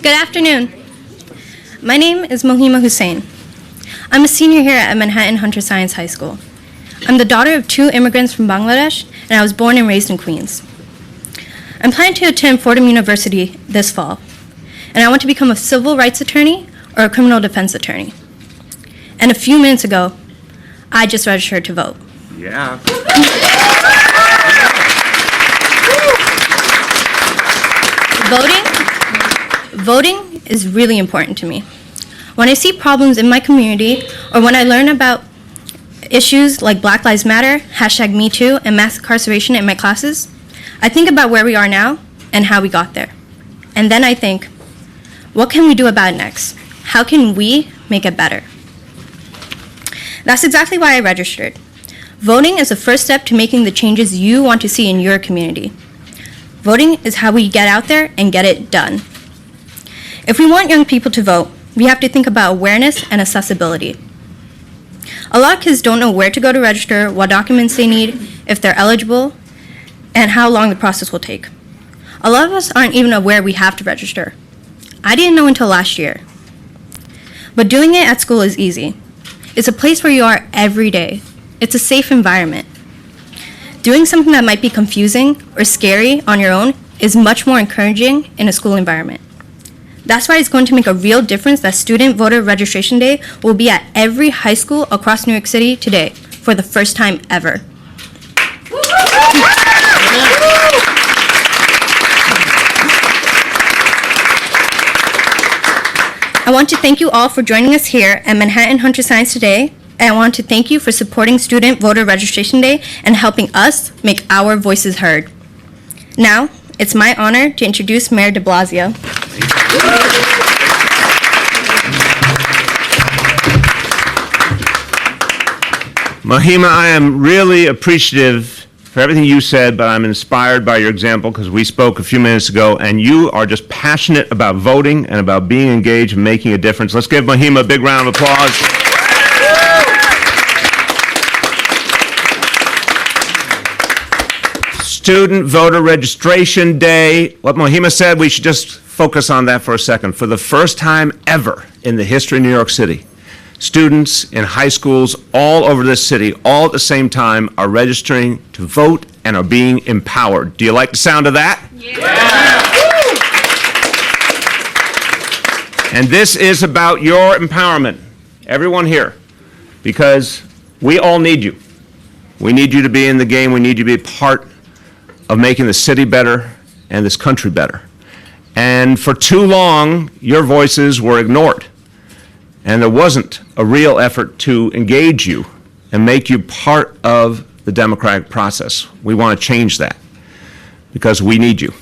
Good afternoon. My name is Mohima Hussain. I'm a senior here at Manhattan Hunter Science High School. I'm the daughter of 2 immigrants from Bangladesh, and I was born and raised in Queens. I'm planning to attend Fordham University this fall, and I want to become a civil rights attorney or a criminal defense attorney. And a few minutes ago, I just registered to vote. Yeah. Voting is really important to me. When I see problems in my community, or when I learn about issues like Black Lives Matter, #MeToo, and mass incarceration in my classes, I think about where we are now and how we got there. And then I think, what can we do about it next? How can we make it better? That's exactly why I registered. Voting is the first step to making the changes you want to see in your community. Voting is how we get out there and get it done. If we want young people to vote, we have to think about awareness and accessibility. A lot of kids don't know where to go to register, what documents they need, if they're eligible, and how long the process will take. A lot of us aren't even aware we have to register. I didn't know until last year. But doing it at school is easy. It's a place where you are every day. It's a safe environment. Doing something that might be confusing or scary on your own is much more encouraging in a school environment. That's why it's going to make a real difference that Student Voter Registration Day will be at every high school across New York City today for the first time ever. I want to thank you all for joining us here at Manhattan Hunter Science today, and I want to thank you for supporting Student Voter Registration Day and helping us make our voices heard. Now, it's my honor to introduce Mayor de Blasio. Mohima, I am really appreciative for everything you said, but I'm inspired by your example because we spoke a few minutes ago, and you are just passionate about voting and about being engaged and making a difference. Let's give Mohima a big round of applause. Student Voter Registration Day. What Mohima said, we should just focus on that for a second. For the first time ever in the history of New York City, students in high schools all over this city, all at the same time, are registering to vote and are being empowered. Do you like the sound of that? Yeah. And this is about your empowerment, everyone here, because we all need you. We need you to be in the game. We need you to be part of making the city better and this country better. And for too long, your voices were ignored. And there wasn't a real effort to engage you and make you part of the democratic process. We want to change that because we need you.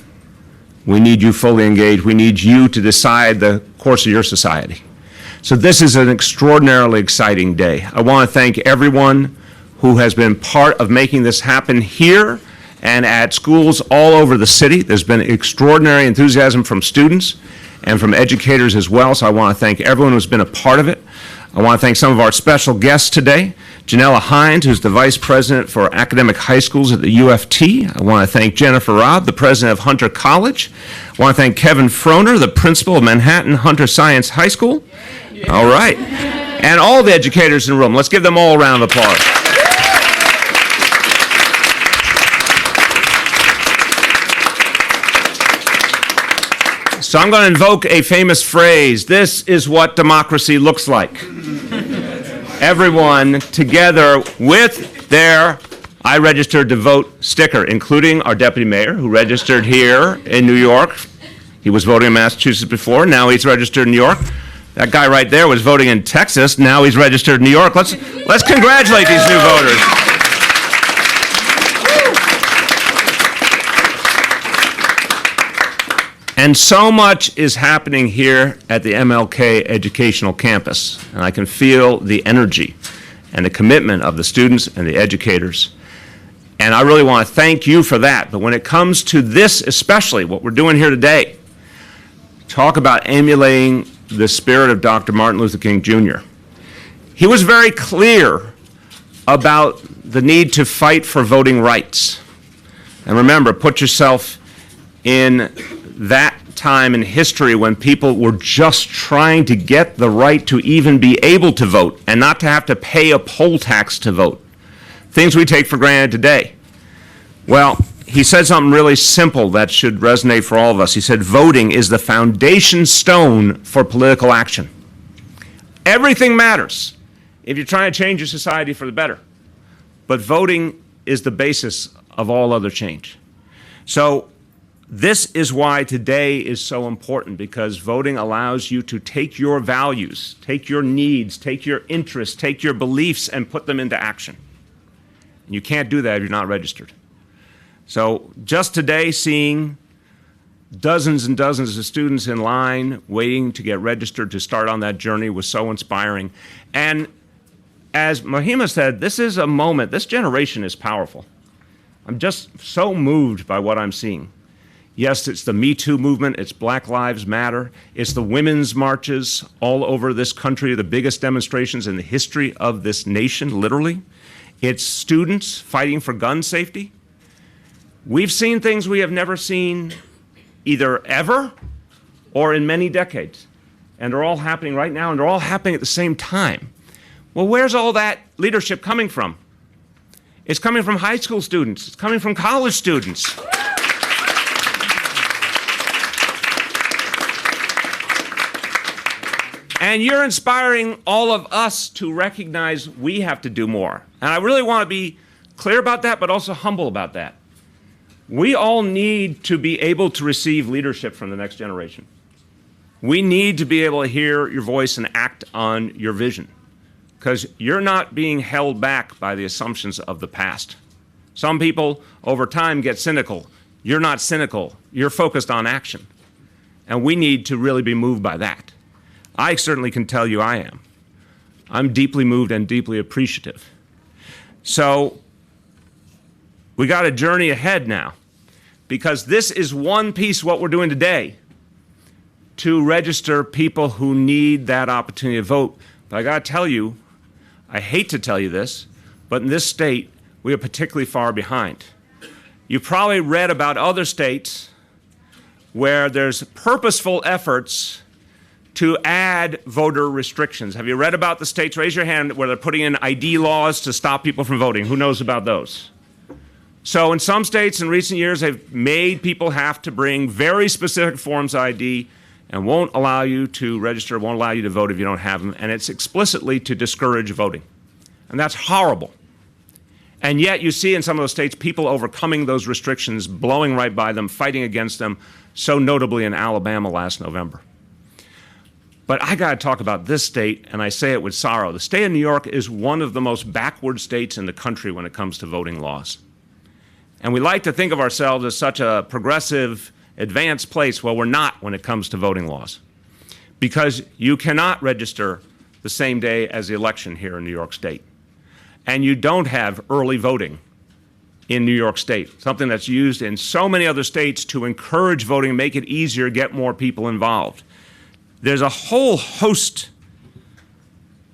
We need you fully engaged. We need you to decide the course of your society. So this is an extraordinarily exciting day. I want to thank everyone who has been part of making this happen here and at schools all over the city. There's been extraordinary enthusiasm from students and from educators as well, so I want to thank everyone who's been a part of it. I want to thank some of our special guests today. Janella Hines, who's the Vice President for Academic High Schools at the UFT. I want to thank Jennifer Robb, the President of Hunter College. I want to thank Kevin Froner, the Principal of Manhattan Hunter Science High School. All right. And all the educators in the room. Let's give them all a round of applause. So I'm going to invoke a famous phrase. This is what democracy looks like. Everyone together with their I registered to vote sticker, including our deputy mayor who registered here in New York. He was voting in Massachusetts before. Now he's registered in New York. That guy right there was voting in Texas. Now he's registered in New York. Let's congratulate these new voters. And so much is happening here at the MLK Educational Campus, and I can feel the energy and the commitment of the students and the educators. And I really want to thank you for that. But when it comes to this, especially what we're doing here today, talk about emulating the spirit of Dr. Martin Luther King Jr. He was very clear about the need to fight for voting rights. And remember, put yourself in that time in history when people were just trying to get the right to even be able to vote and not to have to pay a poll tax to vote. Things we take for granted today. Well, he said something really simple that should resonate for all of us. He said, voting is the foundation stone for political action. Everything matters if you're trying to change your society for the better. But voting is the basis of all other change. So this is why today is so important, because voting allows you to take your values, take your needs, take your interests, take your beliefs, and put them into action. And you can't do that if you're not registered. So just today, seeing dozens and dozens of students in line waiting to get registered to start on that journey was so inspiring. And as Mahima said, this is a moment, this generation is powerful. I'm just so moved by what I'm seeing. Yes, it's the Me Too movement, it's Black Lives Matter, it's the women's marches all over this country, the biggest demonstrations in the history of this nation, literally. It's students fighting for gun safety. We've seen things we have never seen either ever or in many decades. And they're all happening right now, and they're all happening at the same time. Well, where's all that leadership coming from? It's coming from high school students. It's coming from college students. And you're inspiring all of us to recognize we have to do more. And I really want to be clear about that, but also humble about that. We all need to be able to receive leadership from the next generation. We need to be able to hear your voice and act on your vision, because you're not being held back by the assumptions of the past. Some people over time get cynical. You're not cynical. You're focused on action. And we need to really be moved by that. I certainly can tell you I am. I'm deeply moved and deeply appreciative. So we got a journey ahead now, because this is one piece of what we're doing today to register people who need that opportunity to vote. But I got to tell you, I hate to tell you this, but in this state, we are particularly far behind. You probably read about other states where there's purposeful efforts to add voter restrictions. Have you read about the states? Raise your hand where they're putting in ID laws to stop people from voting. Who knows about those? So in some states in recent years, they've made people have to bring very specific forms of ID and won't allow you to register, won't allow you to vote if you don't have them, and it's explicitly to discourage voting. And that's horrible. And yet you see in some of those states people overcoming those restrictions, blowing right by them, fighting against them, so notably in Alabama last November. But I got to talk about this state, and I say it with sorrow. The state of New York is one of the most backward states in the country when it comes to voting laws. And we like to think of ourselves as such a progressive, advanced place. Well, we're not when it comes to voting laws, because you cannot register the same day as the election here in New York State. And you don't have early voting in New York State, something that's used in so many other states to encourage voting, make it easier, get more people involved. There's a whole host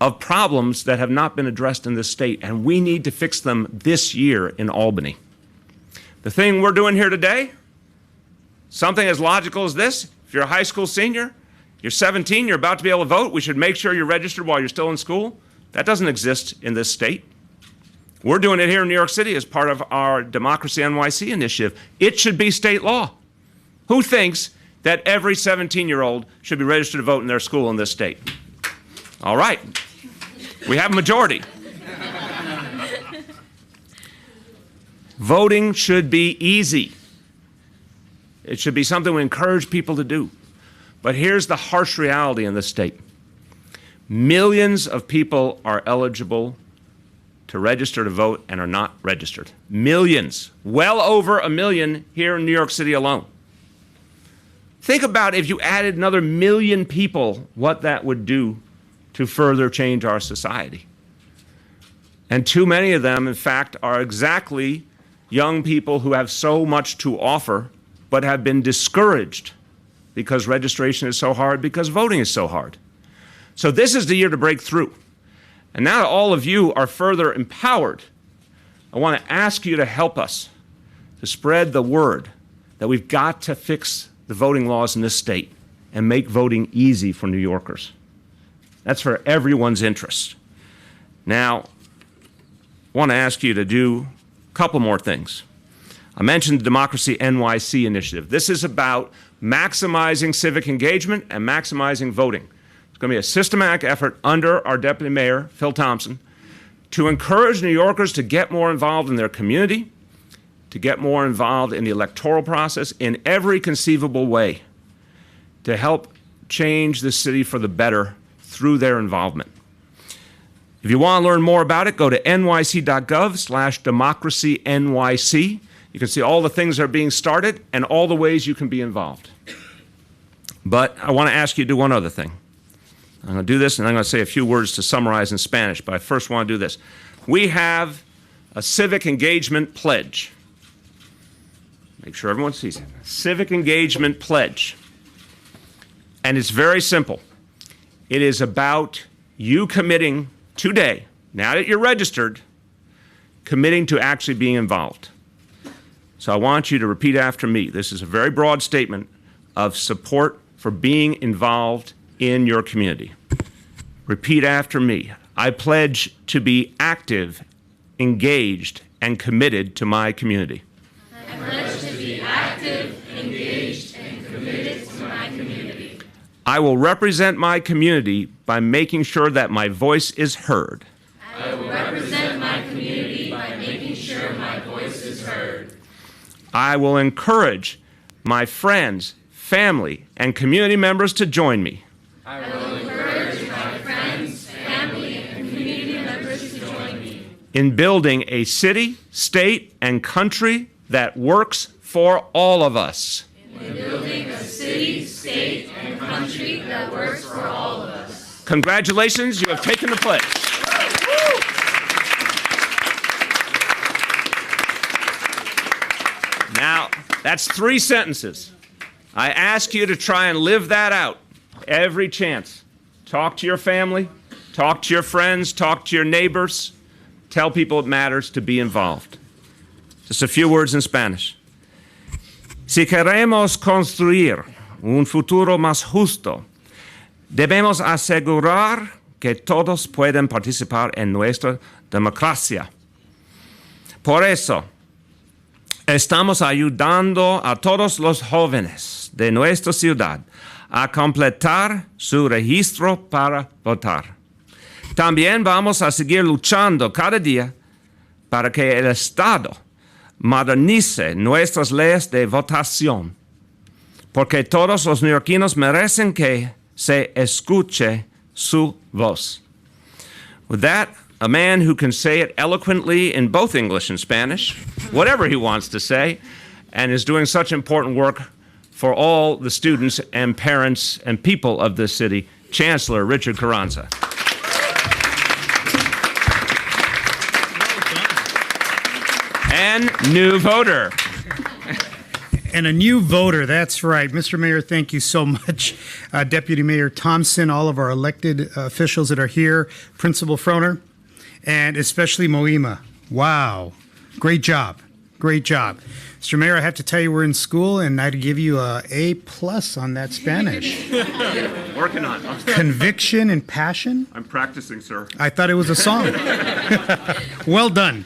of problems that have not been addressed in this state, and we need to fix them this year in Albany. The thing we're doing here today, something as logical as this: if you're a high school senior, you're 17, you're about to be able to vote, we should make sure you're registered while you're still in school. That doesn't exist in this state. We're doing it here in New York City as part of our Democracy NYC initiative. It should be state law. Who thinks that every 17-year-old should be registered to vote in their school in this state? All right. We have a majority. Voting should be easy. It should be something we encourage people to do. But here's the harsh reality in this state. Millions of people are eligible to register to vote and are not registered. Millions. Well over 1 million here in New York City alone. Think about if you added another 1 million people, what that would do to further change our society. And too many of them, in fact, are exactly young people who have so much to offer but have been discouraged because registration is so hard, because voting is so hard. So this is the year to break through. And now that all of you are further empowered, I want to ask you to help us to spread the word that we've got to fix the voting laws in this state and make voting easy for New Yorkers. That's for everyone's interest. Now, I want to ask you to do a couple more things. I mentioned the Democracy NYC initiative. This is about maximizing civic engagement and maximizing voting. It's going to be a systematic effort under our Deputy Mayor, Phil Thompson, to encourage New Yorkers to get more involved in their community, to get more involved in the electoral process in every conceivable way, to help change the city for the better through their involvement. If you want to learn more about it, go to nyc.gov/democracynyc. You can see all the things that are being started and all the ways you can be involved. But I want to ask you to do one other thing. I'm going to do this, and I'm going to say a few words to summarize in Spanish, but I first want to do this. We have a civic engagement pledge. Make sure everyone sees it. Civic engagement pledge. And it's very simple. It is about you committing today, now that you're registered, committing to actually being involved. So I want you to repeat after me. This is a very broad statement of support for being involved in your community. Repeat after me. I pledge to be active, engaged, and committed to my community. I pledge to be active, engaged, and committed to my community. I will represent my community by making sure that my voice is heard. I will represent my community by making sure my voice is heard. I will encourage my friends, family, and community members to join me. I will encourage my friends, family, and community members to join me in building a city, state, and country that works for all of us. in building a city, state, and country that works for all of us. Congratulations, you have taken the pledge. Now, that's 3 sentences. I ask you to try and live that out every chance. Talk to your family, talk to your friends, talk to your neighbors. Tell people it matters to be involved. Just a few words in Spanish. Si queremos construir un futuro más justo, debemos asegurar que todos pueden participar en nuestra democracia. Por eso, estamos ayudando a todos los jóvenes de nuestra ciudad a completar su registro para votar. También vamos a seguir luchando cada día para que el Estado modernice nuestras leyes de votación, porque todos los neoyorquinos merecen que se escuche su voz. With that, a man who can say it eloquently in both English and Spanish, whatever he wants to say, and is doing such important work for all the students and parents and people of this city, Chancellor Richard Carranza. And new voter. And a new voter, that's right. Mr. Mayor, thank you so much. Deputy Mayor Thompson, all of our elected officials that are here, Principal Froner, and especially Moima. Wow. Great job. Great job. Mr. Mayor, I have to tell you, we're in school, and I'd give you a A+ on that Spanish. Working on it. Conviction and passion? I'm practicing, sir. I thought it was a song. Well done.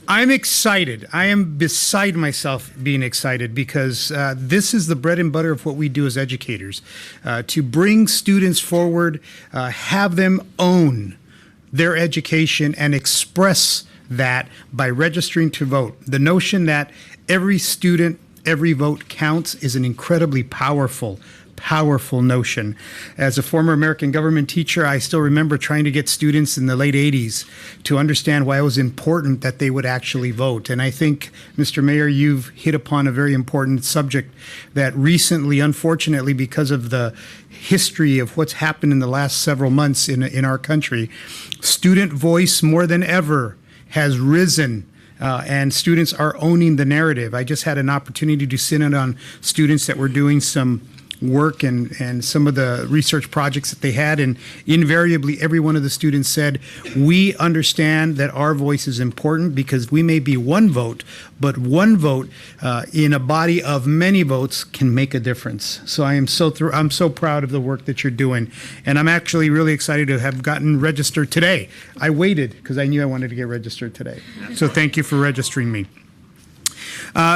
I'm excited. I am beside myself being excited because this is the bread and butter of what we do as educators. To bring students forward, have them own their education and express that by registering to vote. The notion that every student, every vote counts is an incredibly powerful notion. As a former American government teacher, I still remember trying to get students in the late 80s to understand why it was important that they would actually vote. And I think, Mr. Mayor, you've hit upon a very important subject that recently, unfortunately, because of the history of what's happened in the last several months in our country, student voice more than ever has risen. And students are owning the narrative. I just had an opportunity to sit in on students that were doing some work and some of the research projects that they had. And invariably, every one of the students said, we understand that our voice is important because we may be one vote, but one vote in a body of many votes can make a difference. So I'm so proud of the work that you're doing. And I'm actually really excited to have gotten registered today. I waited because I knew I wanted to get registered today. So thank you for registering me.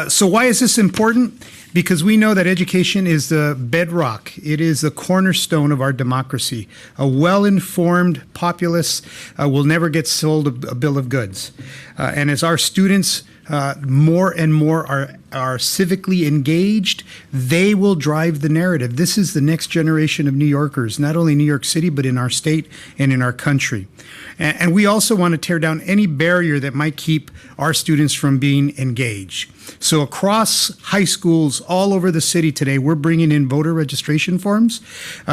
So why is this important? Because we know that education is the bedrock. It is the cornerstone of our democracy. A well-informed populace will never get sold a bill of goods. And as our students more and more are civically engaged, they will drive the narrative. This is the next generation of New Yorkers, not only in New York City, but in our state and in our country. And we also want to tear down any barrier that might keep our students from being engaged. So across high schools all over the city today, we're bringing in voter registration forms,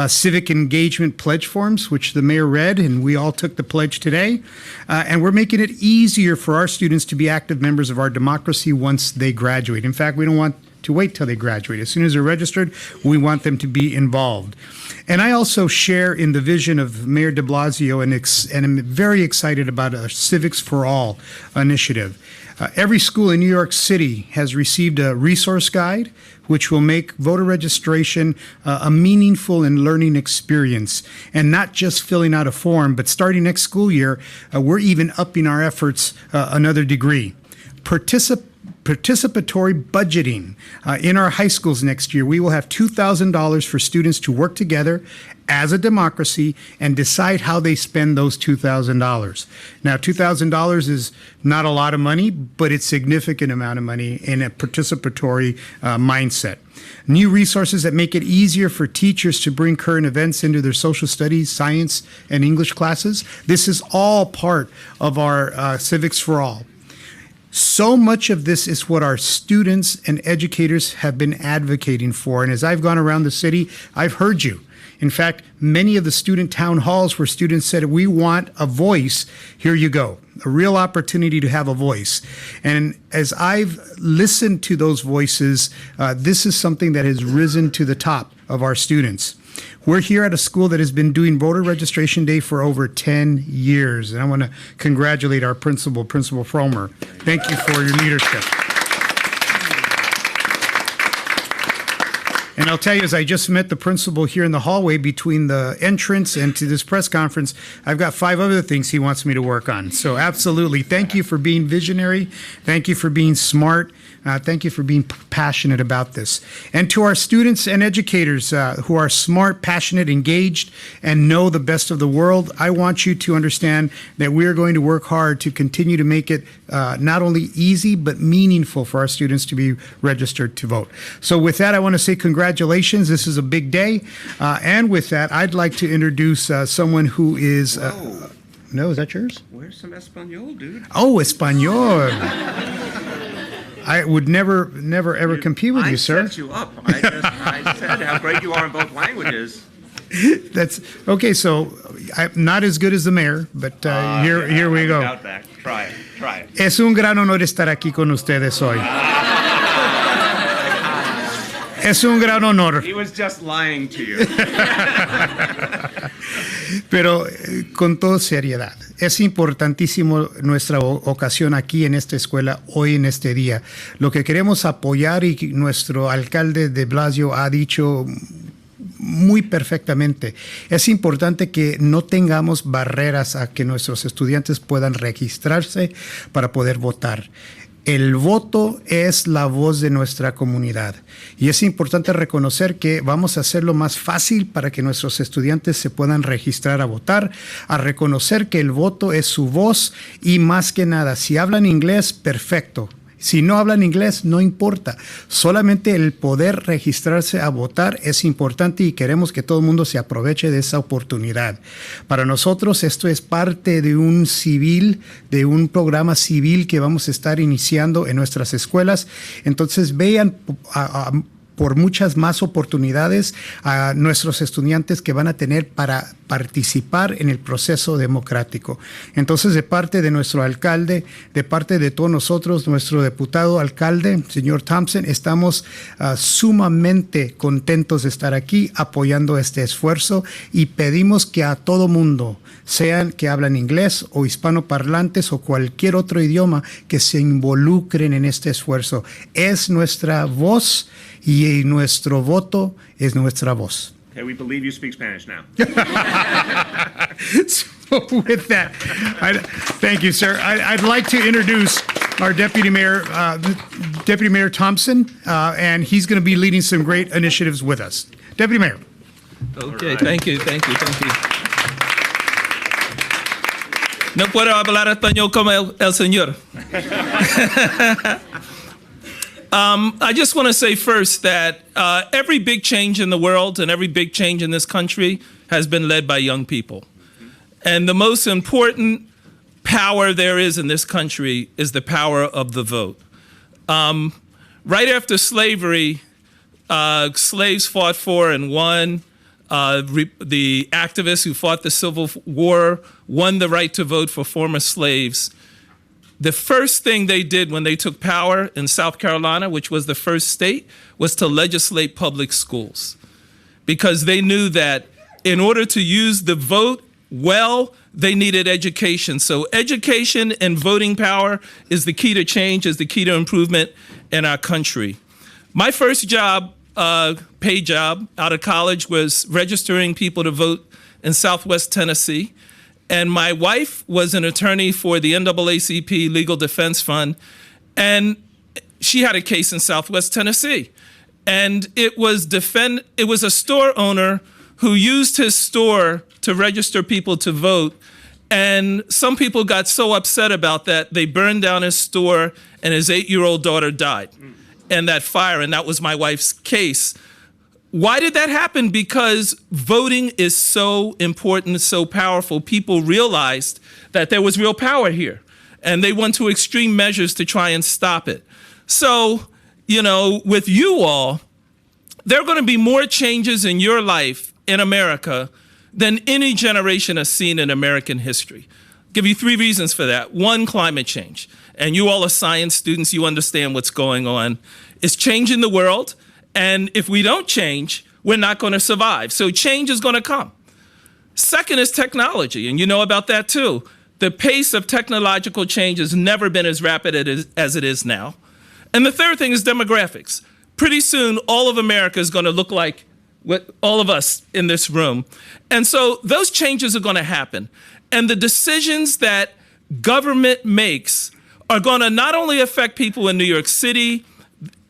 civic engagement pledge forms, which the mayor read, and we all took the pledge today. And we're making it easier for our students to be active members of our democracy once they graduate. In fact, we don't want to wait till they graduate. As soon as they're registered, we want them to be involved. And I also share in the vision of Mayor de Blasio and I'm very excited about a Civics for All initiative. Every school in New York City has received a resource guide which will make voter registration a meaningful and learning experience, and not just filling out a form, but starting next school year, we're even upping our efforts another degree. Participatory budgeting. In our high schools next year, we will have $2,000 for students to work together as a democracy and decide how they spend those $2,000. Now, $2,000 is not a lot of money, but it's a significant amount of money in a participatory mindset. New resources that make it easier for teachers to bring current events into their social studies, science, and English classes. This is all part of our Civics for All. So much of this is what our students and educators have been advocating for. And as I've gone around the city, I've heard you. In fact, many of the student town halls where students said, we want a voice, here you go, a real opportunity to have a voice. And as I've listened to those voices, this is something that has risen to the top of our students. We're here at a school that has been doing voter registration day for over 10 years. And I want to congratulate our principal, Principal Fromer. Thank you for your leadership. And I'll tell you, as I just met the principal here in the hallway between the entrance and to this press conference, I've got 5 other things he wants me to work on. So absolutely, thank you for being visionary. Thank you for being smart. Thank you for being passionate about this. And to our students and educators who are smart, passionate, engaged, and know the best of the world, I want you to understand that we are going to work hard to continue to make it not only easy, but meaningful for our students to be registered to vote. So with that, I want to say congratulations. This is a big day. And with that, I'd like to introduce someone who is... no, is that yours? Where's some Espanol, dude? Oh, Espanol. I would never, ever compete with you, sir. I set you up. I said how great you are in both languages. That's okay. So I'm not as good as the mayor, but here we go. Doubt that. Try it. Es un gran honor estar aquí con ustedes hoy. Es un gran honor. He was just lying to you. Pero con toda seriedad, es importantísimo nuestra ocasión aquí en esta escuela hoy en este día. Lo que queremos apoyar, y nuestro alcalde de Blasio ha dicho muy perfectamente, es importante que no tengamos barreras a que nuestros estudiantes puedan registrarse para poder votar. El voto es la voz de nuestra comunidad y es importante reconocer que vamos a hacerlo más fácil para que nuestros estudiantes se puedan registrar a votar, a reconocer que el voto es su voz y más que nada, si hablan inglés, perfecto. Si no hablan inglés, no importa. Solamente el poder registrarse a votar es importante y queremos que todo el mundo se aproveche de esa oportunidad. Para nosotros esto es parte de un programa civil que vamos a estar iniciando en nuestras escuelas. Entonces vean por muchas más oportunidades a nuestros estudiantes que van a tener para participar en el proceso democrático. Entonces, de parte de nuestro alcalde, de parte de todos nosotros, nuestro diputado alcalde, señor Thompson, estamos sumamente contentos de estar aquí apoyando este esfuerzo y pedimos que a todo mundo, sean que hablan inglés o hispanoparlantes o cualquier otro idioma, que se involucren en este esfuerzo. Es nuestra voz y nuestro voto es nuestra voz. Okay, we believe you speak Spanish now. So with that, thank you, sir. I'd like to introduce our Deputy Mayor Thompson, and he's going to be leading some great initiatives with us. Deputy Mayor. Okay, thank you. No puedo hablar español como el señor. I just want to say first that every big change in the world and every big change in this country has been led by young people. And the most important power there is in this country is the power of the vote. Right after slavery, slaves fought for and won. The activists who fought the Civil War won the right to vote for former slaves. The first thing they did when they took power in South Carolina, which was the first state, was to legislate public schools, because they knew that in order to use the vote well, they needed education. So education and voting power is the key to change, is the key to improvement in our country. My first job, paid job out of college, was registering people to vote in Southwest Tennessee. And my wife was an attorney for the NAACP Legal Defense Fund, and she had a case in Southwest Tennessee. And it was a store owner who used his store to register people to vote. And some people got so upset about that, they burned down his store, and his 8-year-old daughter died in that fire. And that was my wife's case. Why did that happen? Because voting is so important, so powerful. People realized that there was real power here, and they went to extreme measures to try and stop it. So, with you all, there are going to be more changes in your life in America than any generation has seen in American history. I'll give you 3 reasons for that. 1, climate change. And you all are science students, you understand what's going on. It's changing the world. And if we don't change, we're not going to survive. So change is going to come. 2nd is technology, and you know about that too. The pace of technological change has never been as rapid as it is now. And the 3rd thing is demographics. Pretty soon, all of America is going to look like what all of us in this room. And so those changes are going to happen. And the decisions that government makes are going to not only affect people in New York City,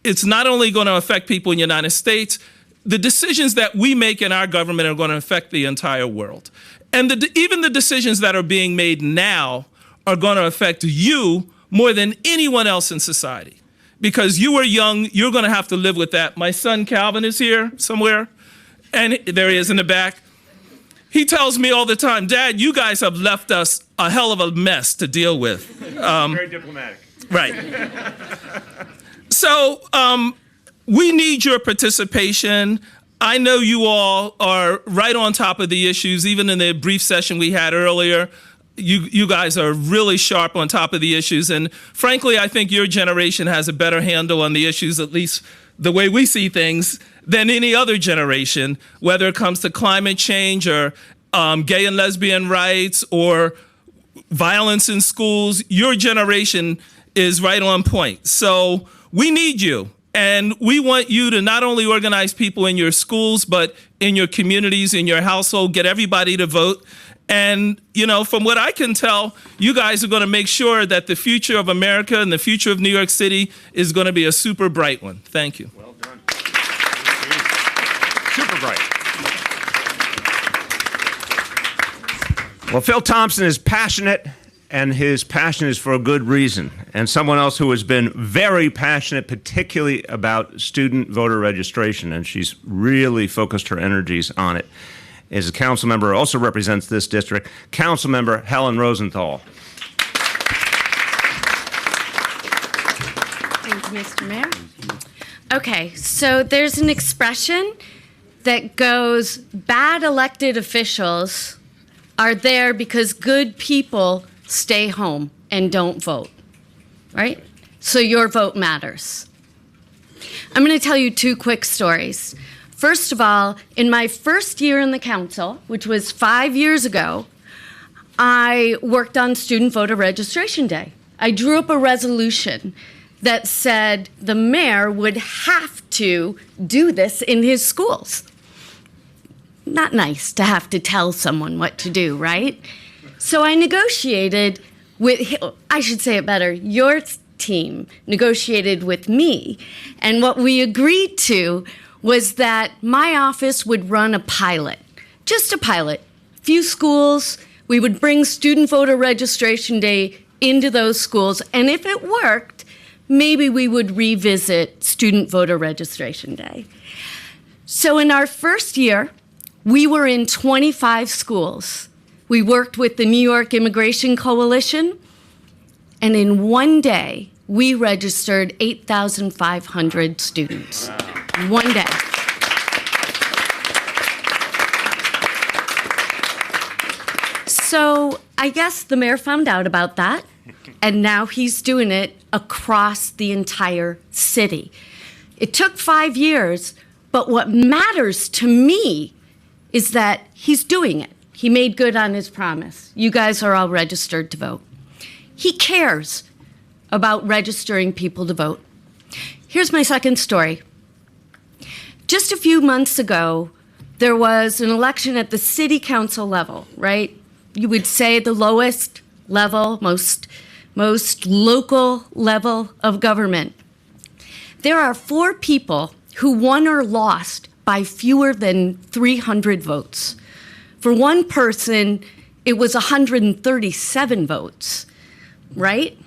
it's not only going to affect people in the United States, the decisions that we make in our government are going to affect the entire world. And even the decisions that are being made now are going to affect you more than anyone else in society. Because you are young, you're going to have to live with that. My son Calvin is here somewhere, and there he is in the back. He tells me all the time, Dad, you guys have left us a hell of a mess to deal with. Very diplomatic. Right. So we need your participation. I know you all are right on top of the issues. Even in the brief session we had earlier, you guys are really sharp on top of the issues. And frankly, I think your generation has a better handle on the issues, at least the way we see things, than any other generation, whether it comes to climate change or gay and lesbian rights or violence in schools. Your generation is right on point. So we need you, and we want you to not only organize people in your schools, but in your communities, in your household, get everybody to vote. And, from what I can tell, you guys are going to make sure that the future of America and the future of New York City is going to be a super bright one. Thank you. Well done. Super bright. Well, Phil Thompson is passionate, and his passion is for a good reason. And someone else who has been very passionate, particularly about student voter registration, and she's really focused her energies on it, is a council member who also represents this district, Council Member Helen Rosenthal. Thank you, Mr. Mayor. Okay, so there's an expression that goes, bad elected officials are there because good people stay home and don't vote, right? So your vote matters. I'm going to tell you two quick stories. First of all, in my first year in the council, which was 5 years ago, I worked on student voter registration day. I drew up a resolution that said the mayor would have to do this in his schools. Not nice to have to tell someone what to do, right? So I negotiated with, I should say it better, your team negotiated with me, and what we agreed to was that my office would run a pilot, just a pilot, few schools. We would bring student voter registration day into those schools, and if it worked, maybe we would revisit student voter registration day. So in our first year, we were in 25 schools. We worked with the New York Immigration Coalition, and in one day, we registered 8,500 students. Wow. One day. So I guess the mayor found out about that, and now he's doing it across the entire city. It took 5 years, but what matters to me is that he's doing it. He made good on his promise. You guys are all registered to vote. He cares about registering people to vote. Here's my second story. Just a few months ago, there was an election at the city council level, right? You would say the lowest level, most local level of government. There are 4 people who won or lost by fewer than 300 votes. For one person, it was 137 votes, right?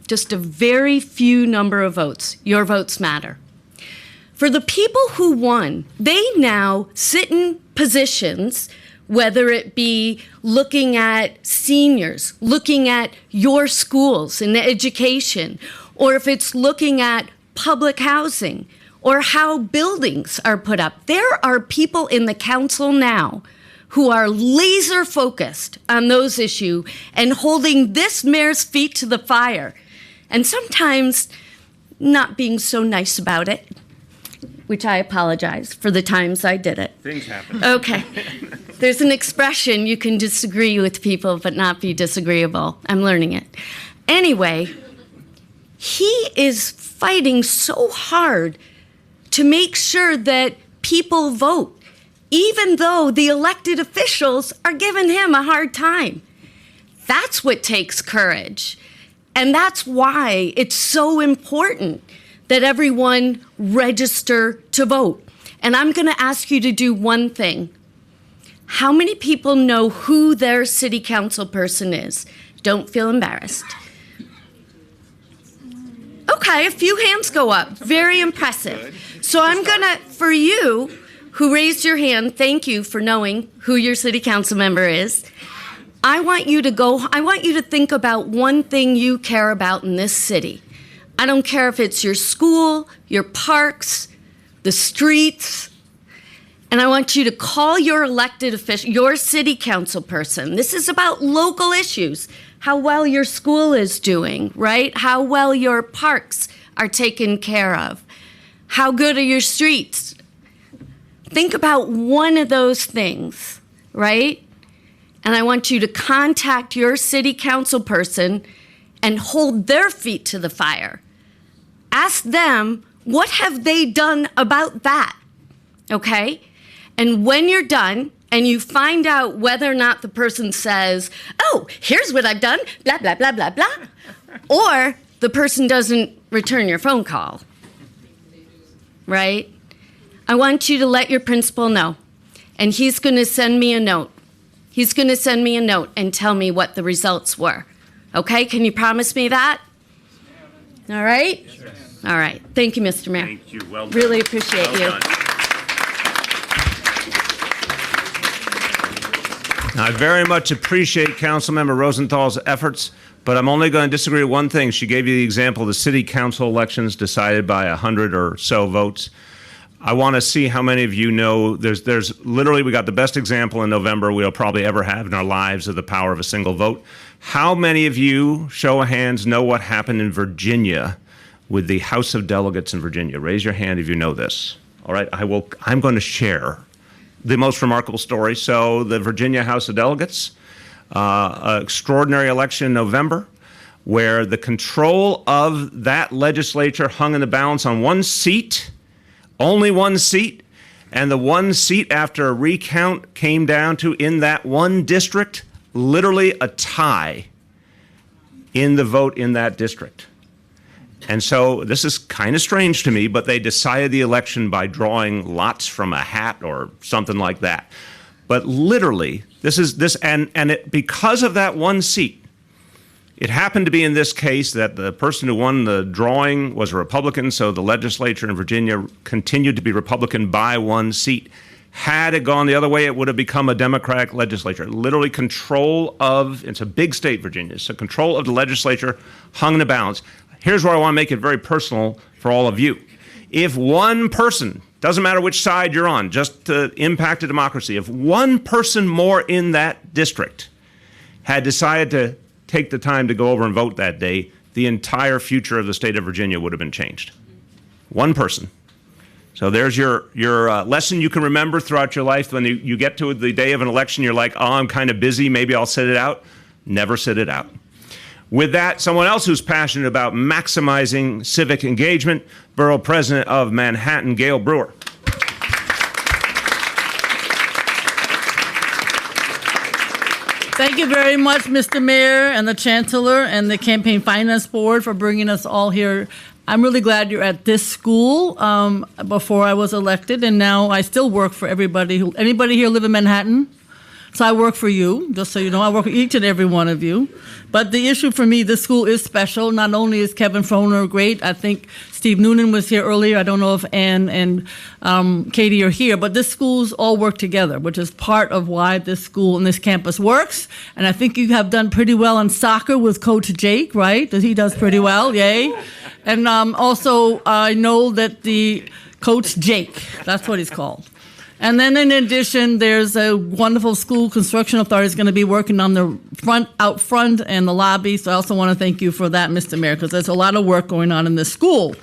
Just a very few number of votes. Your votes matter. For the people who won, they now sit in positions, whether it be looking at seniors, looking at your schools and education, or if it's looking at public housing, or how buildings are put up. There are people in the council now who are laser focused on those issues and holding this mayor's feet to the fire, and sometimes not being so nice about it, which I apologize for the times I did it. Things happen. Okay. There's an expression, you can disagree with people but not be disagreeable. I'm learning it. Anyway, he is fighting so hard to make sure that people vote, even though the elected officials are giving him a hard time. That's what takes courage. And that's why it's so important that everyone register to vote. And I'm going to ask you to do one thing. How many people know who their city council person is? Don't feel embarrassed. Okay, a few hands go up. Very impressive. So I'm going to, for you who raised your hand, thank you for knowing who your city council member is. I want you to think about one thing you care about in this city. I don't care if it's your school, your parks, the streets. And I want you to call your elected official, your city council person. This is about local issues. How well your school is doing, right? How well your parks are taken care of. How good are your streets? Think about one of those things, right? And I want you to contact your city council person and hold their feet to the fire. Ask them, what have they done about that? Okay? And when you're done and you find out whether or not the person says, oh, here's what I've done, blah, blah, blah, blah, blah, or the person doesn't return your phone call, right? I want you to let your principal know, and he's going to send me a note. He's going to send me a note and tell me what the results were. Okay? Can you promise me that? All right? Yes, all right. Thank you, Mr. Mayor. Thank you. Well done. Really appreciate you. Done. I very much appreciate Councilmember Rosenthal's efforts, But I'm only going to disagree with one thing. She gave you the example of the city council elections decided by 100 or so votes. I want to see how many of you know there's literally, we got the best example in November we'll probably ever have in our lives of the power of a single vote. How many of you, show of hands, know what happened in Virginia with the House of Delegates in Virginia? Raise your hand if you know this. All right, I'm going to share the most remarkable story. So the Virginia House of Delegates, extraordinary election in November, where the control of that legislature hung in the balance on one seat, only one seat, and the one seat after a recount came down to, in that one district, literally a tie in the vote in that district. And so this is kind of strange to me, but they decided the election by drawing lots from a hat or something like that. But literally, because of that one seat, it happened to be in this case that the person who won the drawing was a Republican, so the legislature in Virginia continued to be Republican by one seat. Had it gone the other way, it would have become a Democratic legislature. Literally it's a big state, Virginia, so control of the legislature hung in a balance. Here's where I want to make it very personal for all of you. If one person, doesn't matter which side you're on, just to impact a democracy, if one person more in that district had decided to take the time to go over and vote that day, the entire future of the state of Virginia would have been changed. One person. So there's your lesson you can remember throughout your life. When you get to the day of an election, you're like, oh, I'm kind of busy, maybe I'll sit it out. Never sit it out. With that, someone else who's passionate about maximizing civic engagement, Borough President of Manhattan, Gail Brewer. Thank you very much, Mr. Mayor and the Chancellor and the Campaign Finance Board for bringing us all here. I'm really glad you're at this school. Before I was elected, and now I still work for everybody. Anybody here live in Manhattan? So I work for you, just so you know. I work for each and every one of you. But the issue for me, this school is special. Not only is Kevin Frohner great, I think Steve Noonan was here earlier. I don't know if Ann and Katie are here, but this schools all work together, which is part of why this school and this campus works. And I think you have done pretty well in soccer with Coach Jake, right? He does pretty well, yay. And also, I know that the Coach Jake, that's what he's called. And then in addition, there's a wonderful school construction authority is going to be working on the out front and the lobby. So I also want to thank you for that, Mr. Mayor, because there's a lot of work going on in this school.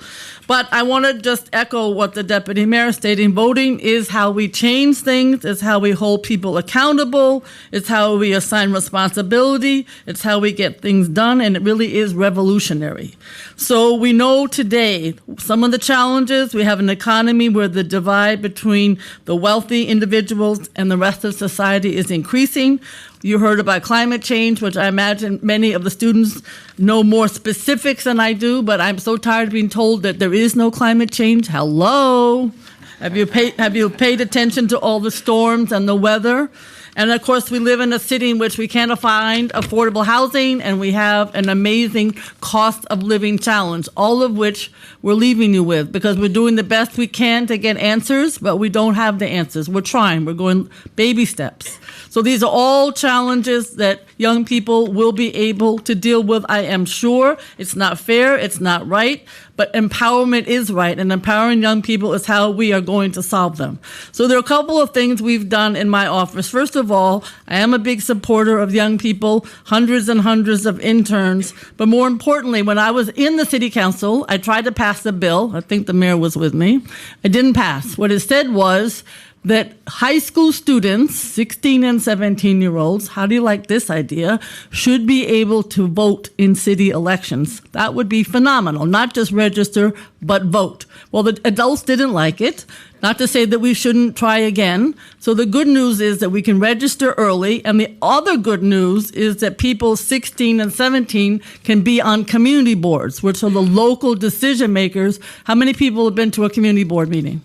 But I want to just echo what the Deputy Mayor stating. Voting is how we change things. It's how we hold people accountable. It's how we assign responsibility. It's how we get things done. And it really is revolutionary. So we know today some of the challenges. We have an economy where the divide between the wealthy individuals and the rest of society is increasing. You heard about climate change, which I imagine many of the students know more specifics than I do, but I'm so tired of being told that there is no climate change. Hello? Have you paid attention to all the storms and the weather? And of course, we live in a city in which we can't find affordable housing, and we have an amazing cost of living challenge, all of which we're leaving you with because we're doing the best we can to get answers, but we don't have the answers. We're trying. We're going baby steps. So these are all challenges that young people will be able to deal with, I am sure. It's not fair. It's not right. But empowerment is right, and empowering young people is how we are going to solve them. So there are a couple of things we've done in my office. First of all, I am a big supporter of young people, hundreds and hundreds of interns. But more importantly, when I was in the city council, I tried to pass the bill. I think the mayor was with me. It didn't pass. What it said was that high school students, 16 and 17-year-olds, how do you like this idea, should be able to vote in city elections. That would be phenomenal. Not just register, but vote. Well, the adults didn't like it. Not to say that we shouldn't try again. So the good news is that we can register early. And the other good news is that people 16 and 17 can be on community boards, which are the local decision makers. How many people have been to a community board meeting?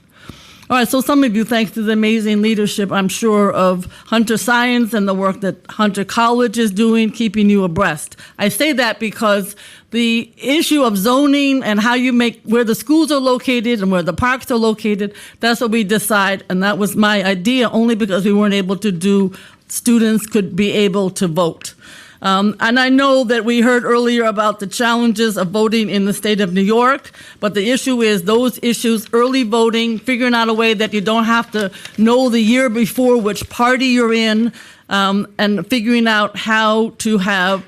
All right, so some of you, thanks to the amazing leadership, I'm sure, of Hunter Science and the work that Hunter College is doing, keeping you abreast. I say that because the issue of zoning and how you make where the schools are located and where the parks are located, that's what we decide. And that was my idea only because we weren't able to do, students could be able to vote. And I know that we heard earlier about the challenges of voting in the state of New York, but the issue is those issues, early voting, figuring out a way that you don't have to know the year before which party you're in, and figuring out how to have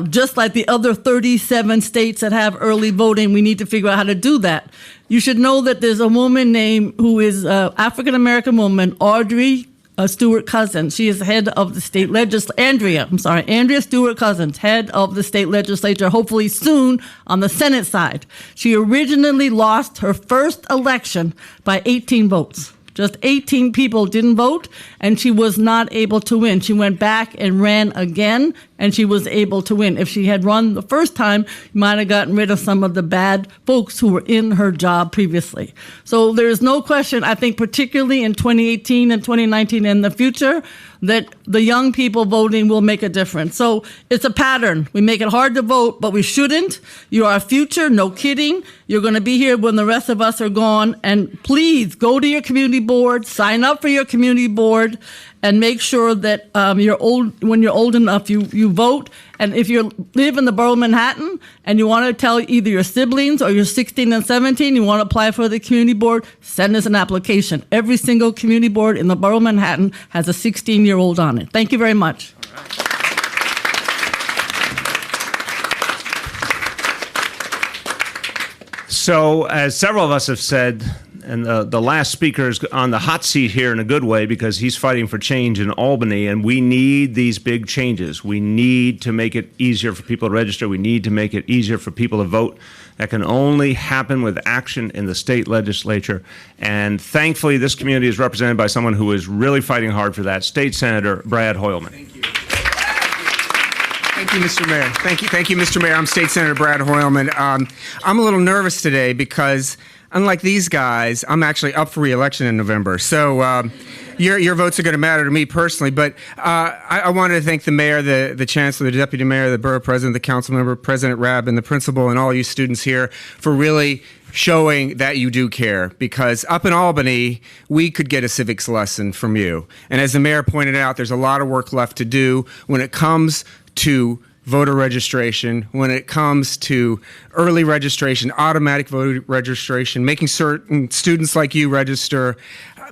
just like the other 37 states that have early voting, we need to figure out how to do that. You should know that there's a woman named who is an African-American woman, Audrey Stewart Cousins. She is head of the state legislature. Andrea Stewart Cousins, head of the state legislature, hopefully soon on the Senate side. She originally lost her first election by 18 votes. Just 18 people didn't vote, and she was not able to win. She went back and ran again, and she was able to win. If she had run the first time, you might have gotten rid of some of the bad folks who were in her job previously. So there is no question, I think particularly in 2018 and 2019 and the future, that the young people voting will make a difference. So it's a pattern. We make it hard to vote, but we shouldn't. You're our future, no kidding. You're going to be here when the rest of us are gone. And please go to your community board, sign up for your community board, and make sure that when you're old enough, you vote. And if you live in the borough of Manhattan and you want to tell either your siblings or you're 16 and 17, you want to apply for the community board, send us an application. Every single community board in the borough of Manhattan has a 16-year-old on it. Thank you very much. So, as several of us have said, and the last speaker is on the hot seat here in a good way because he's fighting for change in Albany, and we need these big changes. We need to make it easier for people to register. We need to make it easier for people to vote. That can only happen with action in the state legislature. And thankfully, this community is represented by someone who is really fighting hard for that, State Senator Brad Hoylman. Thank you. Thank you, Mr. Mayor. Thank you, Mr. Mayor. I'm State Senator Brad Hoylman. I'm a little nervous today because, unlike these guys, I'm actually up for re-election in November. So your votes are going to matter to me personally. But I wanted to thank the mayor, the chancellor, the deputy mayor, the borough president, the council member, President Rabb, and the principal, and all you students here for really showing that you do care. Because up in Albany, we could get a civics lesson from you. And as the mayor pointed out, there's a lot of work left to do when it comes to voter registration, when it comes to early registration, automatic voter registration, making certain students like you register,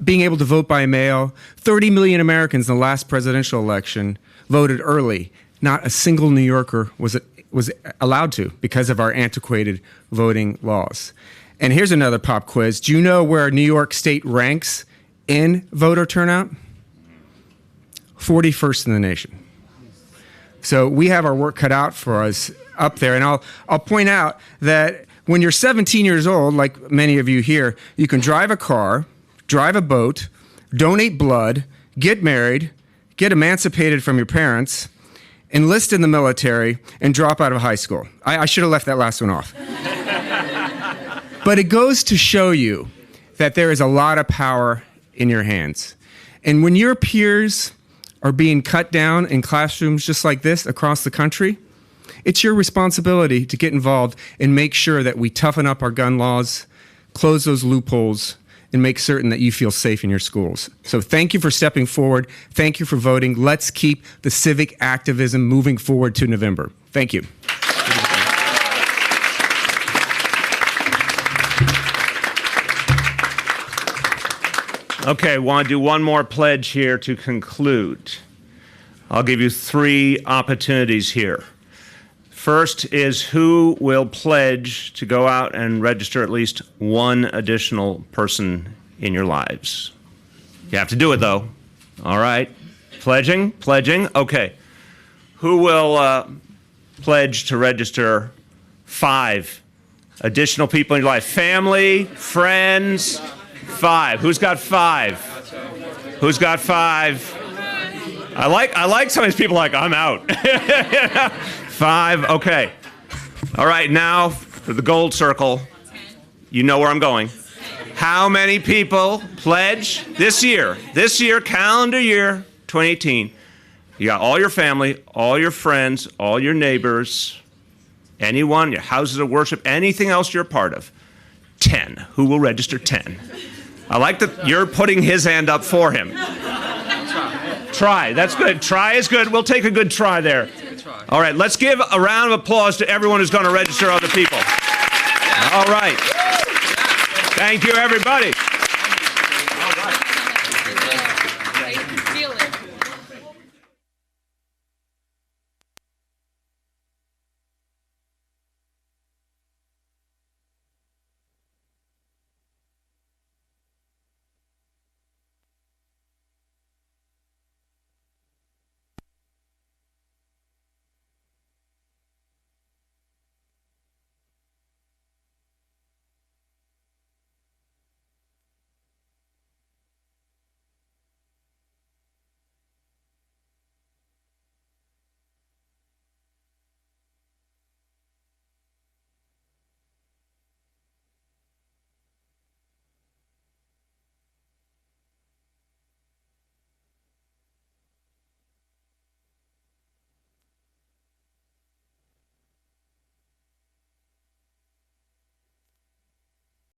being able to vote by mail. 30 million Americans in the last presidential election voted early. Not a single New Yorker was allowed to because of our antiquated voting laws. And here's another pop quiz. Do you know where New York State ranks in voter turnout? 41st in the nation. So we have our work cut out for us up there. And I'll point out that when you're 17 years old, like many of you here, you can drive a car, drive a boat, donate blood, get married, get emancipated from your parents, enlist in the military, and drop out of high school. I should have left that last one off. But it goes to show you that there is a lot of power in your hands. And when your peers are being cut down in classrooms just like this across the country, it's your responsibility to get involved and make sure that we toughen up our gun laws, close those loopholes, and make certain that you feel safe in your schools. So thank you for stepping forward. Thank you for voting. Let's keep the civic activism moving forward to November. Thank you. Okay, want to do one more pledge here to conclude. I'll give you 3 opportunities here. First is who will pledge to go out and register at least one additional person in your lives. You have to do it, though. All right. Pledging? Okay. Who will pledge to register 5 additional people in your life? Family, friends? 5. Who's got 5? Who's got 5? I like some of these people like, I'm out. 5, okay. All right, now for the gold circle. You know where I'm going. How many people pledge this year, calendar year 2018? You got all your family, all your friends, all your neighbors, anyone, your houses of worship, anything else you're a part of. 10. Who will register 10? I like that you're putting his hand up for him. Try. That's good. Try is good. We'll take a good try there. All right, let's give a round of applause to everyone who's going to register other people. All right. Thank you, everybody.